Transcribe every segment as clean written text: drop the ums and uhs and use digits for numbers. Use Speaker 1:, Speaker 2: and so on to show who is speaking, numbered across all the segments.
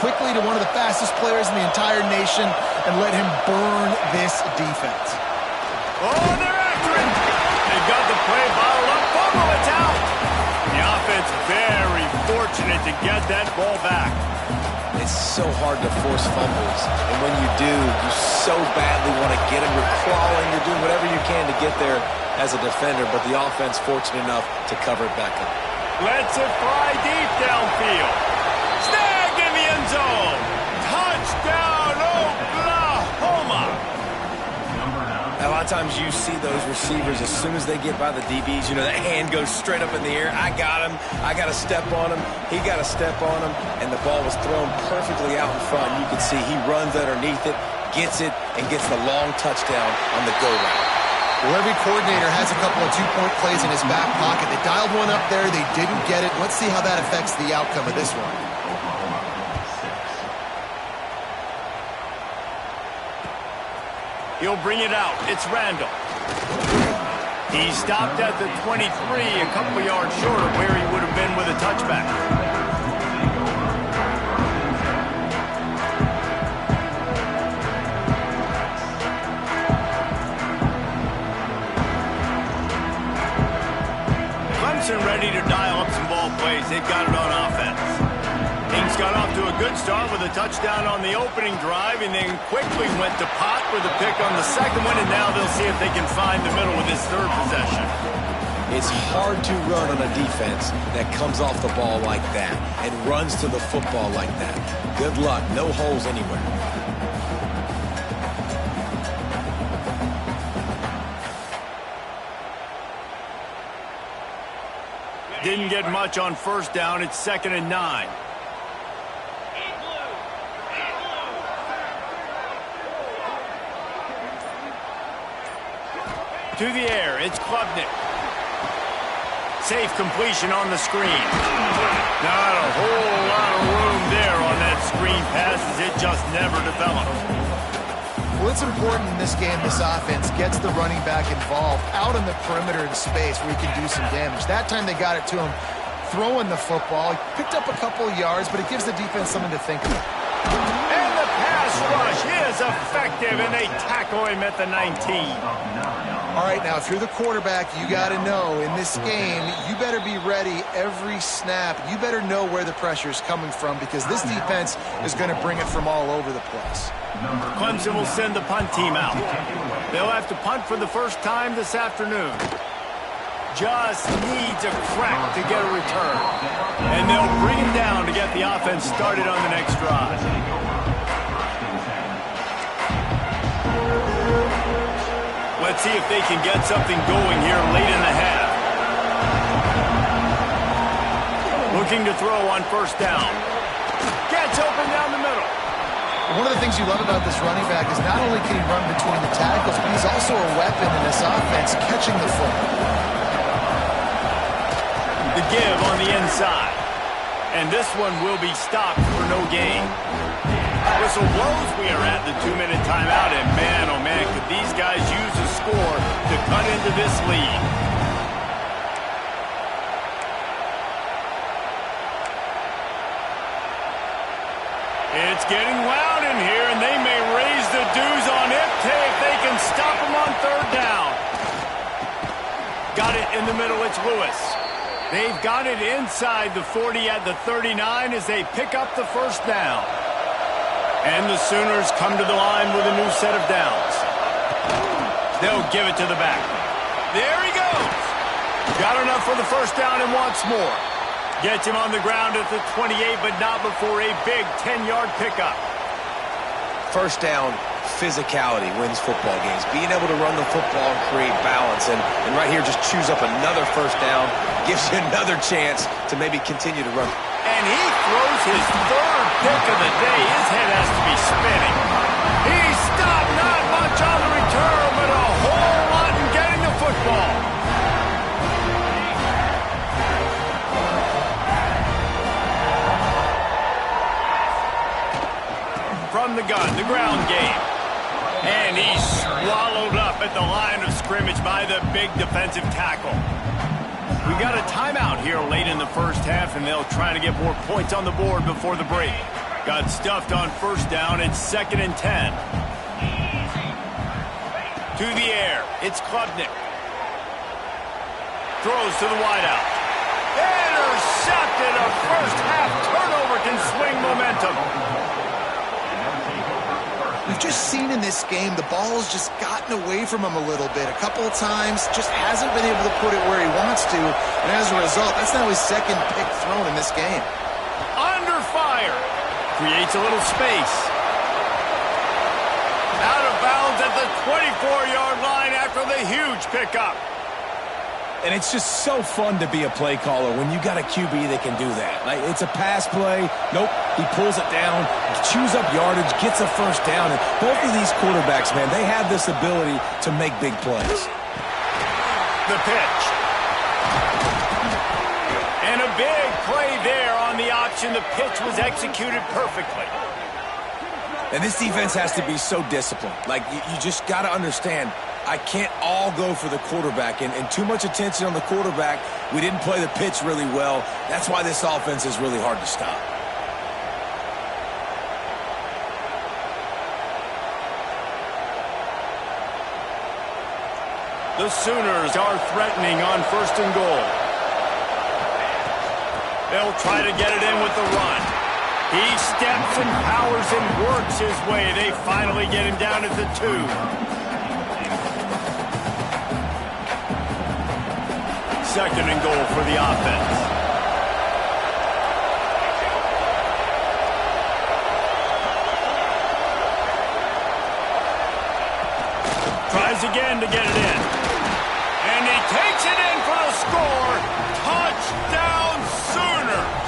Speaker 1: quickly to one of the fastest players in the entire nation and let him burn this defense.
Speaker 2: Oh, they're after him. They got the play bottled up. Fumble, it's out. The offense very fortunate to get that ball back.
Speaker 3: It's so hard to force fumbles, and when you do, you so badly want to get them. You're crawling, you're doing whatever you can to get there as a defender, but the offense fortunate enough to cover it back up.
Speaker 2: Lets it fly deep downfield. Snagged in the end zone. Touchdown, Oklahoma.
Speaker 3: A lot of times you see those receivers, as soon as they get by the DBs, you know, that hand goes straight up in the air. I got him. I got to step on him. He got to step on him. And the ball was thrown perfectly out in front. You can see he runs underneath it, gets it, and gets the long touchdown on the go route.
Speaker 1: Well, every coordinator has a couple of two-point plays in his back pocket. They dialed one up there. They didn't get it. Let's see how that affects the outcome of this one.
Speaker 2: He'll bring it out. It's Randall. He stopped at the 23, a couple yards short of where he would have been with a touchback. Clemson ready to dial up some ball plays. They've got it on offense. Kings got off to a good start with a touchdown on the opening drive and then quickly went to Pot with a pick on the second one, and now they'll see if they can find the middle with this third possession.
Speaker 3: It's hard to run on a defense that comes off the ball like that and runs to the football like that. Good luck. No holes anywhere.
Speaker 2: Didn't get much on first down. It's 2nd and 9. To the air, it's Klubnik. Safe completion on the screen. Not a whole lot of room there on that screen pass as it just never developed.
Speaker 1: Well, it's important in this game, this offense gets the running back involved out on the perimeter in space where he can do some damage. That time they got it to him throwing the football. He picked up a couple of yards, but it gives the defense something to think about.
Speaker 2: And the pass rush is effective, and they tackle him at the 19.
Speaker 1: All right, now, if you're the quarterback, you got to know in this game, you better be ready every snap. You better know where the pressure is coming from because this defense is going to bring it from all over the place.
Speaker 2: Clemson will send the punt team out. They'll have to punt for the first time this afternoon. Just needs a crack to get a return. And they'll bring it down to get the offense started on the next drive. Let's see if they can get something going here late in the half. Looking to throw on first down. Gets open down the middle.
Speaker 1: One of the things you love about this running back is not only can he run between the tackles, but he's also a weapon in this offense catching the football.
Speaker 2: The give on the inside. And this one will be stopped for no gain. Whistle blows. We are at the 2-minute timeout, and man, oh man, could these guys use a score to cut into this lead. It's getting loud in here, and they may raise the dues on Ipte if they can stop him on third down. Got it in the middle. It's Lewis. They've got it inside the 40 at the 39 as they pick up the first down. And the Sooners come to the line with a new set of downs. They'll give it to the back. There he goes. Got enough for the first down and wants more. Gets him on the ground at the 28, but not before a big 10-yard pickup.
Speaker 3: First down, physicality wins football games. Being able to run the football and create balance. And right here, just choose up another first down. Gives you another chance to maybe continue to run.
Speaker 2: And he throws his third pick of the day. His head has to be spinning. He stopped not much on the return, but a whole lot in getting the football. From the gun, the ground game. And he's swallowed up at the line of scrimmage by the big defensive tackle. We got a timeout here late in the first half, and they'll try to get more points on the board before the break. Got stuffed on first down. It's 2nd and 10. To the air. It's Klubnik. Throws to the wideout. Intercepted. A first-half turnover can swing momentum.
Speaker 1: We've just seen in this game the ball's just gotten away from him a little bit. A couple of times, just hasn't been able to put it where he wants to. And as a result, that's now his 2nd pick thrown in this game.
Speaker 2: Under fire. Creates a little space. Out of bounds at the 24-yard line after the huge pickup.
Speaker 3: And it's just so fun to be a play caller when you got a QB that can do that. Like, it's a pass play. Nope, he pulls it down, chews up yardage, gets a first down. And both of these quarterbacks, man, they have this ability to make big plays.
Speaker 2: The pitch. And a big play there on the option. The pitch was executed perfectly.
Speaker 3: And this defense has to be so disciplined. Like, you just got to understand, I can't all go for the quarterback. And too much attention on the quarterback. We didn't play the pitch really well. That's why this offense is really hard to stop.
Speaker 2: The Sooners are threatening on 1st and goal. They'll try to get it in with the run. He steps and powers and works his way. They finally get him down at the 2. 2nd and goal for the offense. Tries again to get it in. And he takes it in for the score. Touchdown, Sooners!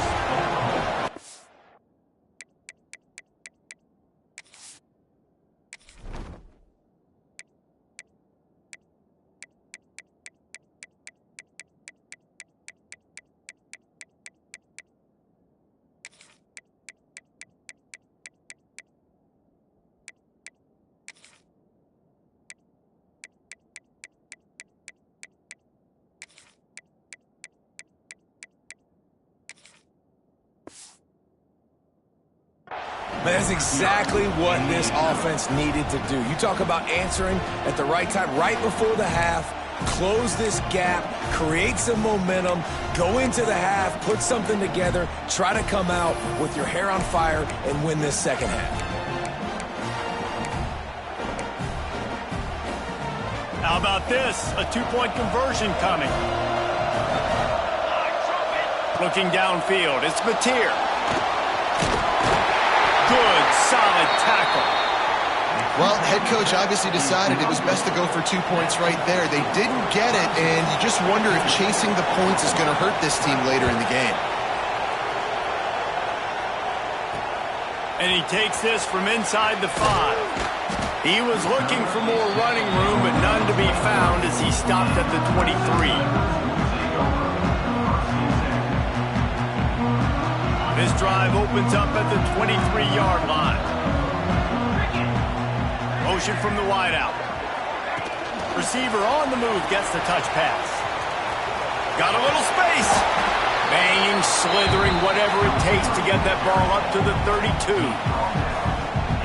Speaker 3: But that's exactly what this offense needed to do. You talk about answering at the right time, right before the half, close this gap, create some momentum, go into the half, put something together, try to come out with your hair on fire and win this 2nd half.
Speaker 2: How about this? A 2-point conversion coming. Looking downfield, it's Mateer. Good, solid tackle.
Speaker 1: Well, head coach obviously decided it was best to go for 2 points right there. They didn't get it, and you just wonder if chasing the points is going to hurt this team later in the game.
Speaker 2: And he takes this from inside the 5. He was looking for more running room, but none to be found as he stopped at the 23. This drive opens up at the 23-yard line. Motion from the wideout. Receiver on the move gets the touch pass. Got a little space. Banging, slithering, whatever it takes to get that ball up to the 32.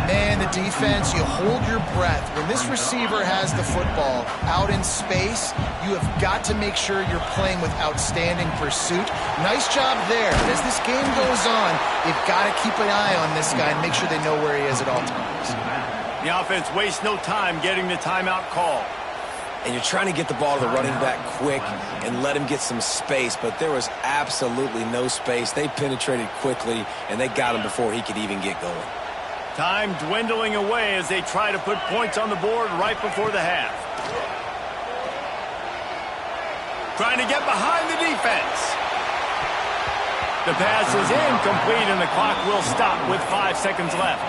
Speaker 1: Man, the defense, you hold your breath. When this receiver has the football out in space, you have got to make sure you're playing with outstanding pursuit. Nice job there. But as this game goes on, they've got to keep an eye on this guy and make sure they know where he is at all times.
Speaker 2: The offense wastes no time getting the timeout call.
Speaker 3: And you're trying to get the ball to the running back quick and let him get some space, but there was absolutely no space. They penetrated quickly, and they got him before he could even get going.
Speaker 2: Time dwindling away as they try to put points on the board right before the half. Trying to get behind the defense. The pass is incomplete, and the clock will stop with 5 seconds left.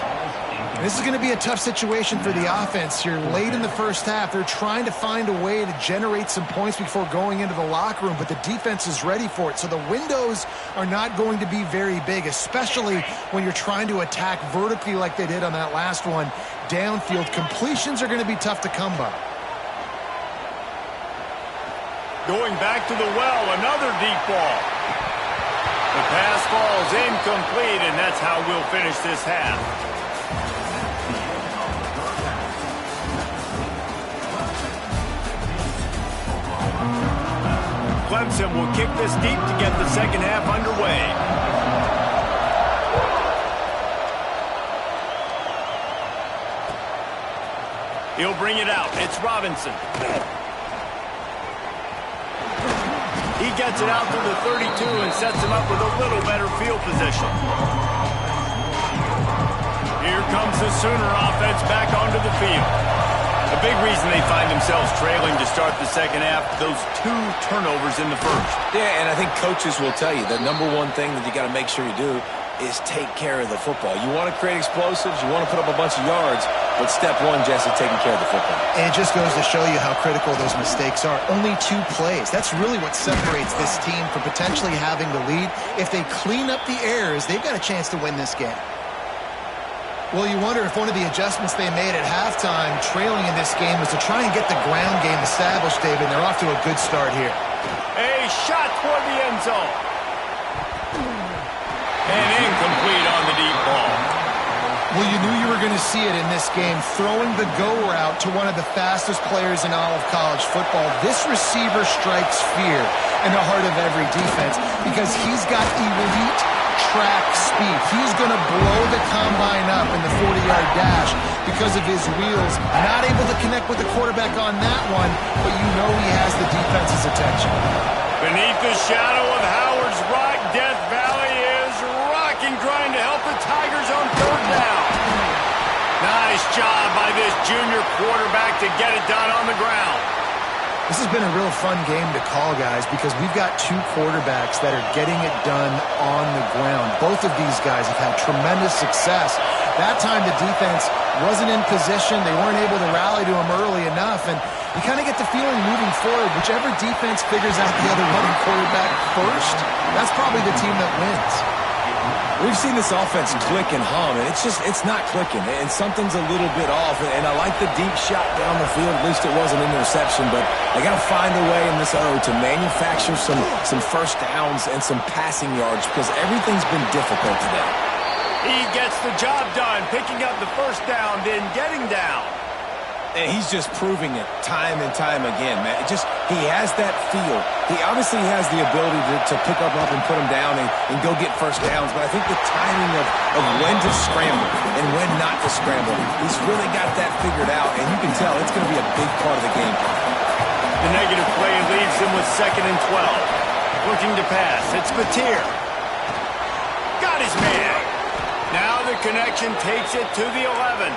Speaker 1: This is going to be a tough situation for the offense here. Late in the first half, they're trying to find a way to generate some points before going into the locker room, but the defense is ready for it. So the windows are not going to be very big, especially when you're trying to attack vertically like they did on that last one. Downfield completions are going to be tough to come by.
Speaker 2: Going back to the well, another deep ball. The pass falls incomplete, and that's how we'll finish this half. Clemson will kick this deep to get the second half underway. He'll bring it out. It's Robinson. He gets it out to the 32 and sets him up with a little better field position. Here comes the Sooner offense back onto the field. A big reason they find themselves trailing to start the second half, those 2 turnovers in the first.
Speaker 3: Yeah, and I think coaches will tell you the number one thing that you got to make sure you do is take care of the football. You want to create explosives, you want to put up a bunch of yards, but step one, Jesse, taking care of the football.
Speaker 1: And it just goes to show you how critical those mistakes are. Only 2 plays. That's really what separates this team from potentially having the lead. If they clean up the errors, they've got a chance to win this game. Well, you wonder if one of the adjustments they made at halftime, trailing in this game, was to try and get the ground game established, David. And they're off to a good start here.
Speaker 2: A shot toward the end zone. And incomplete on the deep ball.
Speaker 1: Well, you knew you were going to see it in this game, throwing the go route to one of the fastest players in all of college football. This receiver strikes fear in the heart of every defense because he's got elite track speed. He's going to blow the combine up in the 40-yard dash because of his wheels. Not able to connect with the quarterback on that one, but you know he has the defense's attention.
Speaker 2: Beneath the shadow of Howard's Rock, Death Valley is rocking, trying to help the Tigers on third down. Nice job by this junior quarterback to get it done on the ground.
Speaker 1: This has been a real fun game to call, guys, because we've got 2 quarterbacks that are getting it done on the ground. Both of these guys have had tremendous success. That time the defense wasn't in position. They weren't able to rally to him early enough, and you kind of get the feeling moving forward, whichever defense figures out the other running quarterback first, that's probably the team that wins.
Speaker 3: We've seen this offense click and hum, and it's not clicking, and something's a little bit off. And I like the deep shot down the field. At least it wasn't an interception, but they got to find a way in this O to manufacture some first downs and some passing yards because everything's been difficult today.
Speaker 2: He gets the job done, picking up the first down, then getting down.
Speaker 3: And he's just proving it time and time again, man. He has that feel. He obviously has the ability to pick up and put him down and go get first downs, but I think the timing of when to scramble and when not to scramble, he's really got that figured out, and you can tell it's going to be a big part of the game.
Speaker 2: The negative play leaves him with 2nd and 12. Looking to pass. It's Batir. Got his man. Now the connection takes it to the 11.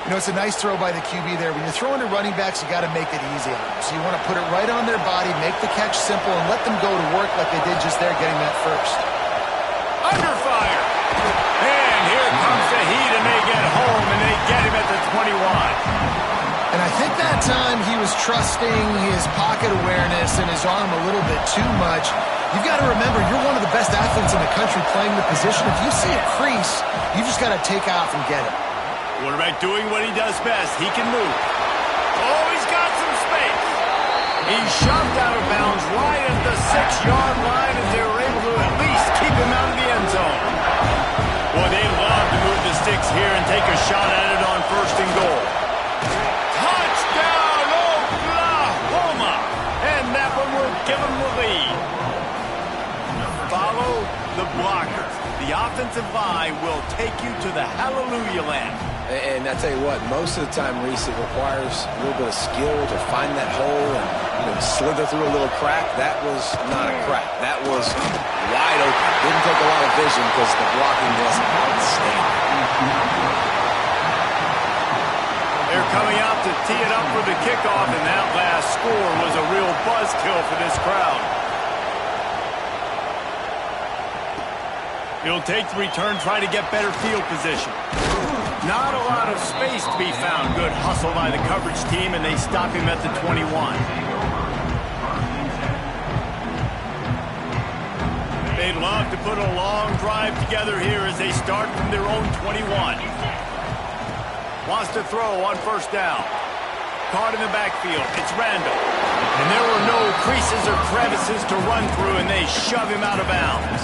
Speaker 1: You know, it's a nice throw by the QB there. When you're throwing to running backs, you got to make it easy on them. So you want to put it right on their body, make the catch simple, and let them go to work like they did just there getting that first.
Speaker 2: Under fire. And here comes the heat, and they get home, and they get him at the 21.
Speaker 1: And I think that time he was trusting his pocket awareness and his arm a little bit too much. You've got to remember, you're one of the best athletes in the country playing the position. If you see a crease, you just got to take off and get it.
Speaker 2: Quarterback doing what he does best. He can move. Oh, he's got some space. He's shoved out of bounds right at the 6-yard line as they were able to at least keep him out of the end zone. Boy, they love to move the sticks here and take a shot at it on 1st and goal. Touchdown, Oklahoma! And that one will give them the lead. Follow the blocker. The offensive line will take you to the hallelujah land.
Speaker 3: And I tell you what, most of the time, Reese, it requires a little bit of skill to find that hole and slither through a little crack. That was not a crack. That was wide open. Didn't take a lot of vision because the blocking was outstanding.
Speaker 2: They're coming out to tee it up for the kickoff, and that last score was a real buzzkill for this crowd. He'll take the return, try to get better field position. Not a lot of space to be found. Good hustle by the coverage team, and they stop him at the 21. They'd love to put a long drive together here as they start from their own 21. Wants to throw on 1st down. Caught in the backfield. It's Randall. And there were no creases or crevices to run through, and they shove him out of bounds.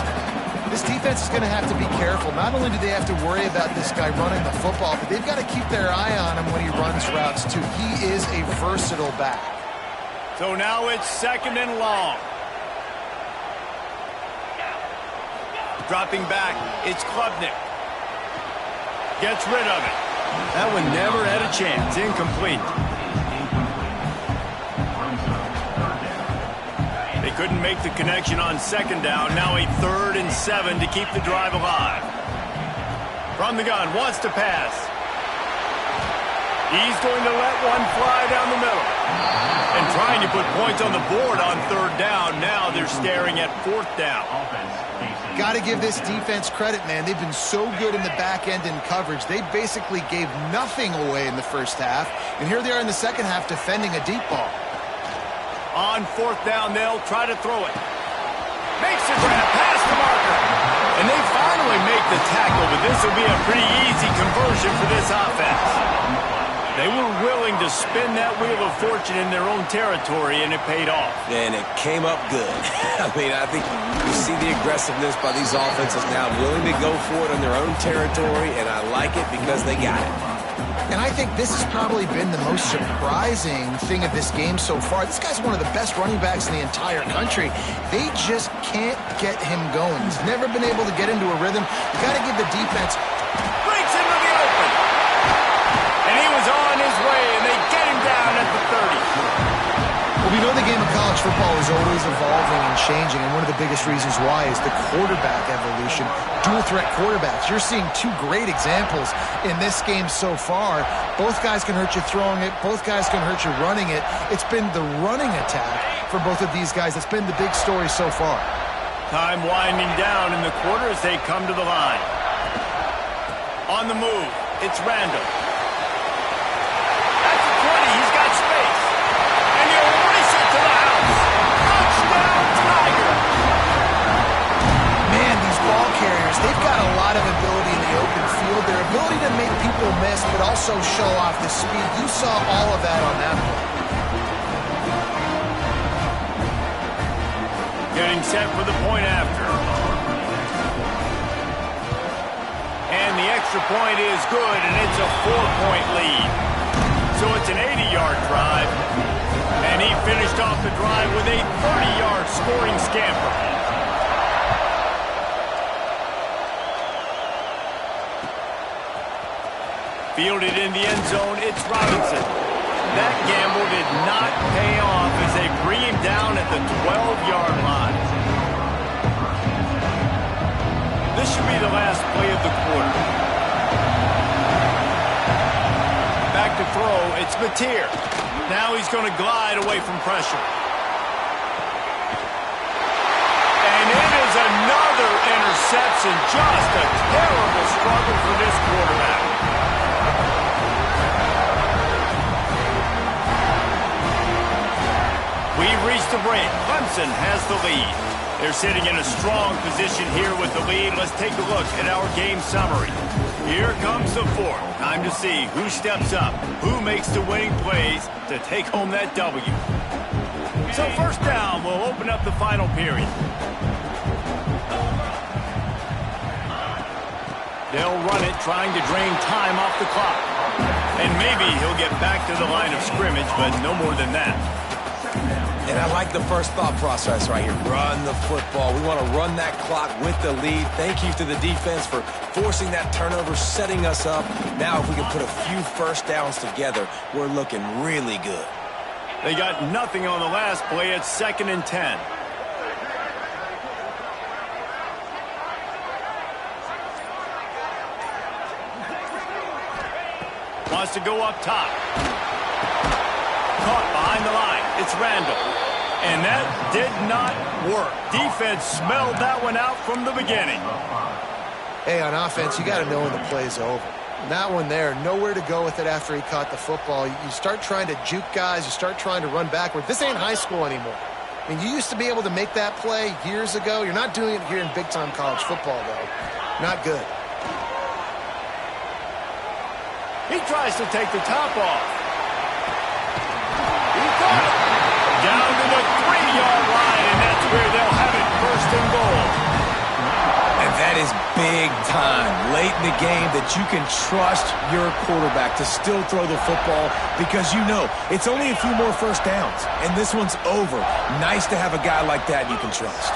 Speaker 1: This defense is going to have to be careful. Not only do they have to worry about this guy running the football, but they've got to keep their eye on him when he runs routes, too. He is a versatile back.
Speaker 2: So now it's 2nd and long. Dropping back, it's Klubnik. Gets rid of it. That one never had a chance. Incomplete. They couldn't make the connection on 2nd down. Now a 3rd and 7 to keep the drive alive. From the gun, wants to pass. He's going to let one fly down the middle. And trying to put points on the board on 3rd down. Now they're staring at 4th down.
Speaker 1: Got to give this defense credit, man. They've been so good in the back end in coverage. They basically gave nothing away in the first half. And here they are in the second half defending a deep ball.
Speaker 2: On 4th down, they'll try to throw it. Makes the grab, past the marker. And they finally make the tackle, but this will be a pretty easy conversion for this offense. They were willing to spin that wheel of fortune in their own territory, and it paid off.
Speaker 3: And it came up good. I mean, I think you see the aggressiveness by these offenses now, willing to go for it on their own territory, and I like it because they got it.
Speaker 1: And I think this has probably been the most surprising thing of this game so far. This guy's one of the best running backs in the entire country. They just can't get him going. He's never been able to get into a rhythm. You got to give the defense.
Speaker 2: Breaks into the open. And he was on his way, and they get him down at the 30.
Speaker 1: Well, we know the game of college football is always evolving and changing, and one of the biggest reasons why is the quarterback evolution. Dual threat quarterbacks. You're seeing two great examples in this game so far. Both guys can hurt you throwing it. Both guys can hurt you running it. It's been the running attack for both of these guys that's been the big story so far.
Speaker 2: Time winding down in the quarter as they come to the line. On the move, it's Randall. At the 20, he's got space. And he'll race it to the house. Touchdown, Tiger!
Speaker 1: Man, these ball carriers, they've got a lot of ability in the open field. Their ability to make people miss, but also show off the speed. You saw all of that on that play.
Speaker 2: Getting set for the point after. And the extra point is good, and it's a 4-point lead. So it's an 80-yard drive. And he finished off the drive with a 30-yard scoring scamper. Fielded in the end zone, it's Robinson. That gamble did not pay off as they bring him down at the 12-yard line. This should be the last play of the quarter. Back to throw, it's Mateer. Now he's going to glide away from pressure. And it is another interception. Just a terrible struggle for this quarterback. We've reached the break. Clemson has the lead. They're sitting in a strong position here with the lead. Let's take a look at our game summary. Here comes the fourth. Time to see who steps up, who makes the winning plays to take home that W. So 1st down, we'll open up the final period. They'll run it, trying to drain time off the clock. And maybe he'll get back to the line of scrimmage, but no more than that.
Speaker 3: And I like the first thought process right here. Run the football. We want to run that clock with the lead. Thank you to the defense for forcing that turnover, setting us up. Now if we can put a few first downs together, we're looking really good.
Speaker 2: They got nothing on the last play. It's 2nd and 10. Wants to go up top. Caught behind the line. It's Randall. And that did not work. Defense smelled that one out from the beginning.
Speaker 1: Hey, on offense, you got to know when the play's over. And that one there, nowhere to go with it after he caught the football. You start trying to juke guys. You start trying to run backward. This ain't high school anymore. I mean, you used to be able to make that play years ago. You're not doing it here in big-time college football, though. Not good. He
Speaker 2: tries to take the top off. He got it.
Speaker 3: is big time late in the game that you can trust your quarterback to still throw the football because you know it's only a few more first downs, and this one's over. Nice to have a guy like that you can trust.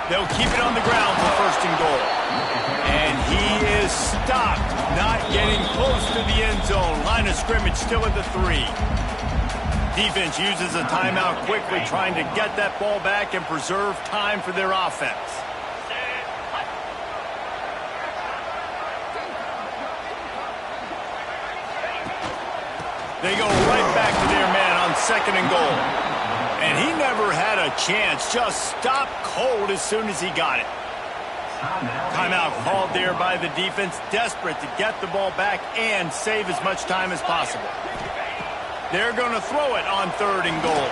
Speaker 2: They'll keep it on the ground for first and goal. And he is stopped, not getting close to the end zone. Line of scrimmage still at the 3. Defense uses a timeout quickly, trying to get that ball back and preserve time for their offense. They go right back to their man on second and goal. And he never had a chance, just stopped cold as soon as he got it. Timeout called there by the defense, desperate to get the ball back and save as much time as possible. They're going to throw it on third and goal.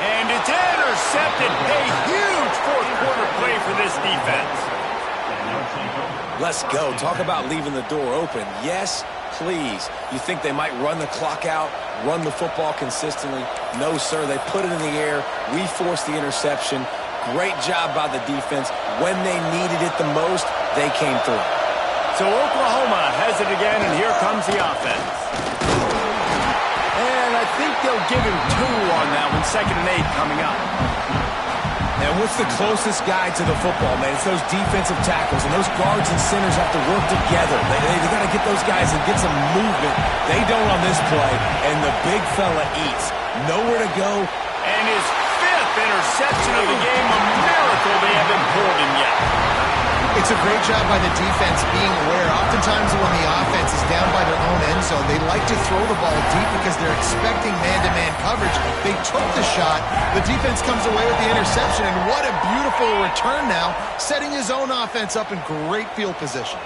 Speaker 2: And it's intercepted. A huge fourth quarter play for this defense.
Speaker 3: Let's go. Talk about leaving the door open. Yes, please. You think they might run the clock out, run the football consistently? No, sir. They put it in the air. We forced the interception. Great job by the defense. When they needed it the most, they came through.
Speaker 2: So Oklahoma has it again, and here comes the offense. And I think they'll give him 2 on that one. 2nd and 8 coming up.
Speaker 3: And what's the closest guy to the football, man? It's those defensive tackles, and those guards and centers have to work together. They got to get those guys and get some movement. They don't on this play, and the big fella eats. Nowhere to go.
Speaker 2: And his 5th interception of the game. A miracle they haven't pulled him yet.
Speaker 1: It's a great job by the defense being aware. Oftentimes when the offense is down by their own end zone, they like to throw the ball deep because they're expecting man-to-man coverage. They took the shot. The defense comes away with the interception, and what a beautiful return now, setting his own offense up in great field position.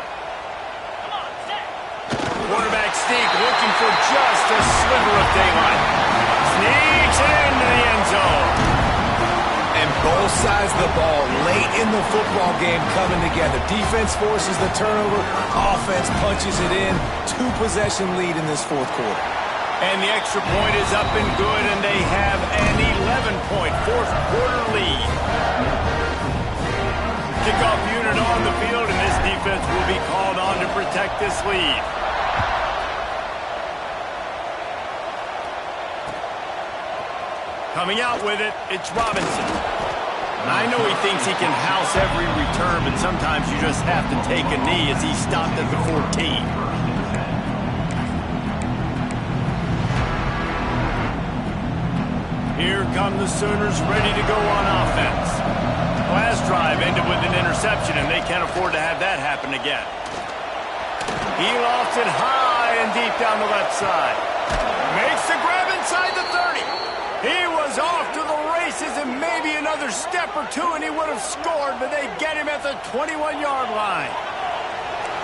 Speaker 2: Quarterback sneak, looking for just a sliver of daylight. Sneaks it into the end zone.
Speaker 3: And both sides of the ball late in the football game coming together. Defense forces the turnover. Offense punches it in. 2-possession lead in this fourth quarter.
Speaker 2: And the extra point is up and good, and they have an 11-point fourth quarter lead. Kickoff unit on the field, and this defense will be called on to protect this lead. Coming out with it, it's Robinson. I know he thinks he can house every return, but sometimes you just have to take a knee as he stopped at the 14. Here come the Sooners ready to go on offense. Last drive ended with an interception, and they can't afford to have that happen again. He lofts it high and deep down the left side. Makes the grab inside the 30. He was off to the races, and maybe another step or two and he would have scored, but they get him at the 21-yard line.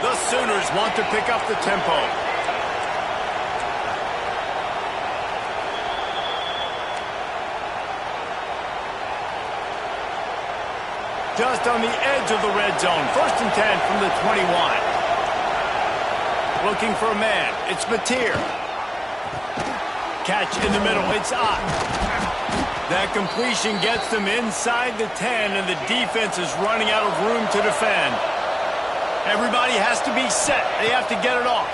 Speaker 2: The Sooners want to pick up the tempo. Just on the edge of the red zone. 1st and 10 from the 21. Looking for a man. It's Mateer. Catch in the middle. It's Ott. That completion gets them inside the 10, and the defense is running out of room to defend. Everybody has to be set. They have to get it off.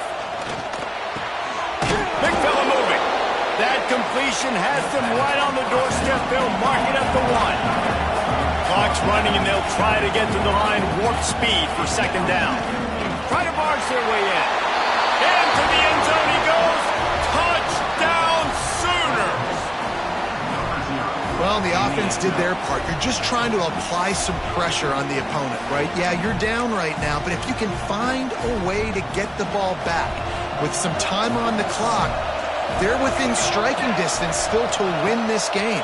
Speaker 2: Big fella moving. That completion has them right on the doorstep. They'll mark it at the 1. Clock's running, and they'll try to get to the line warp speed for 2nd down. Try to barge their way in. Into the end zone he goes. Touchdown, Sooners!
Speaker 1: Well, the offense did their part. You're just trying to apply some pressure on the opponent, right? Yeah, you're down right now, but if you can find a way to get the ball back with some time on the clock, they're within striking distance still to win this game.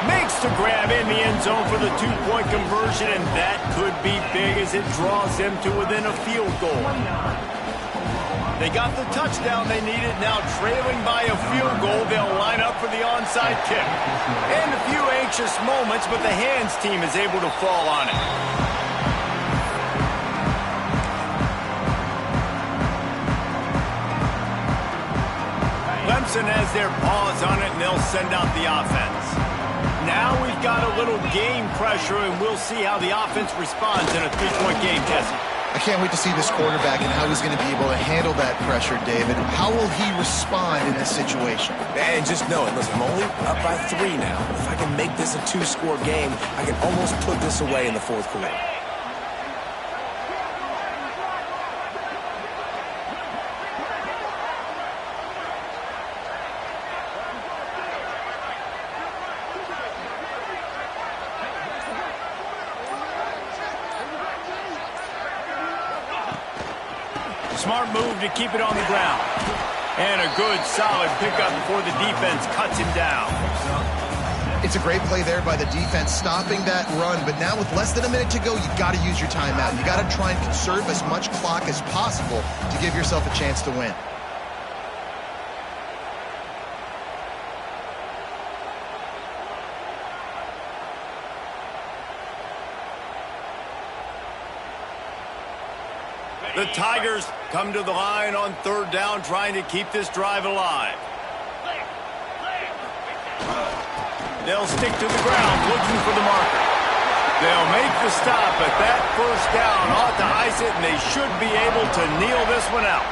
Speaker 2: Makes the grab in the end zone for the 2-point conversion, and that could be big as it draws them to within a field goal. They got the touchdown they needed. Now trailing by a field goal, they'll line up for the onside kick. And a few anxious moments, but the hands team is able to fall on it. Clemson has their paws on it, and they'll send out the offense. Now we've got a little game pressure, and we'll see how the offense responds in a three-point game, Jesse.
Speaker 1: I can't wait to see this quarterback and how he's going to be able to handle that pressure, David. How will he respond in this situation?
Speaker 3: And just know it. Listen, I'm only up by 3 now. If I can make this a 2-score game, I can almost put this away in the fourth quarter.
Speaker 2: Smart move to keep it on the ground. And a good, solid pickup before the defense cuts him down.
Speaker 1: It's a great play there by the defense, stopping that run. But now with less than a minute to go, you've got to use your timeout. You've got to try and conserve as much clock as possible to give yourself a chance to win.
Speaker 2: The Tigers come to the line on third down, trying to keep this drive alive. They'll stick to the ground, looking for the marker. They'll make the stop, but that first down ought to ice it, and they should be able to kneel this one out.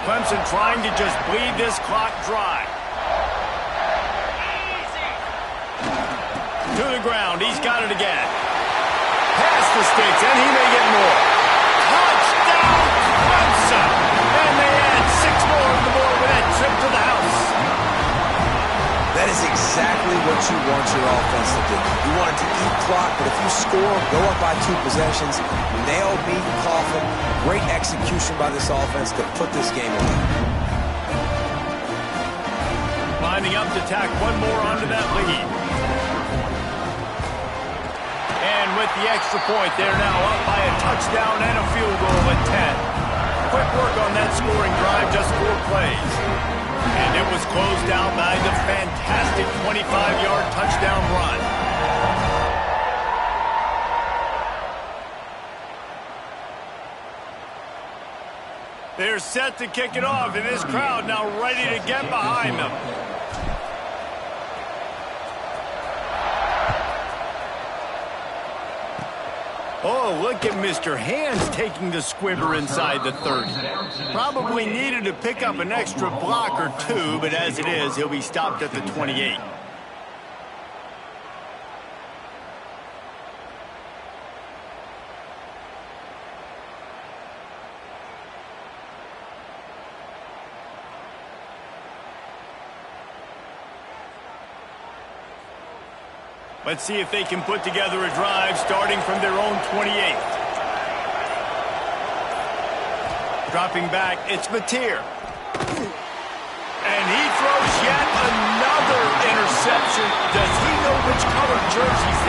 Speaker 2: Clemson trying to just bleed this clock dry. To the ground, he's got it again. Past the sticks, and he may get more. Touchdown, Clemson! And they add 6 more on the board with that trip to the house.
Speaker 3: That is exactly what you want your offense to do. You want it to eat clock, but if you score, go up by 2 possessions, nail, beat, coffin. Great execution by this offense to put this game away.
Speaker 2: Lining up to tack one more onto that lead. And with the extra point, they're now up by a touchdown and a field goal at 10. Quick work on that scoring drive, just 4 plays. And it was closed out by the fantastic 25-yard touchdown run. They're set to kick it off, and this crowd now ready to get behind them. Oh, look at Mr. Hands taking the squibber inside the 30. Probably needed to pick up an extra block or 2, but as it is, he'll be stopped at the 28. Let's see if they can put together a drive starting from their own 28. Dropping back, it's Mateer. And he throws yet another interception. Does he know which color jersey's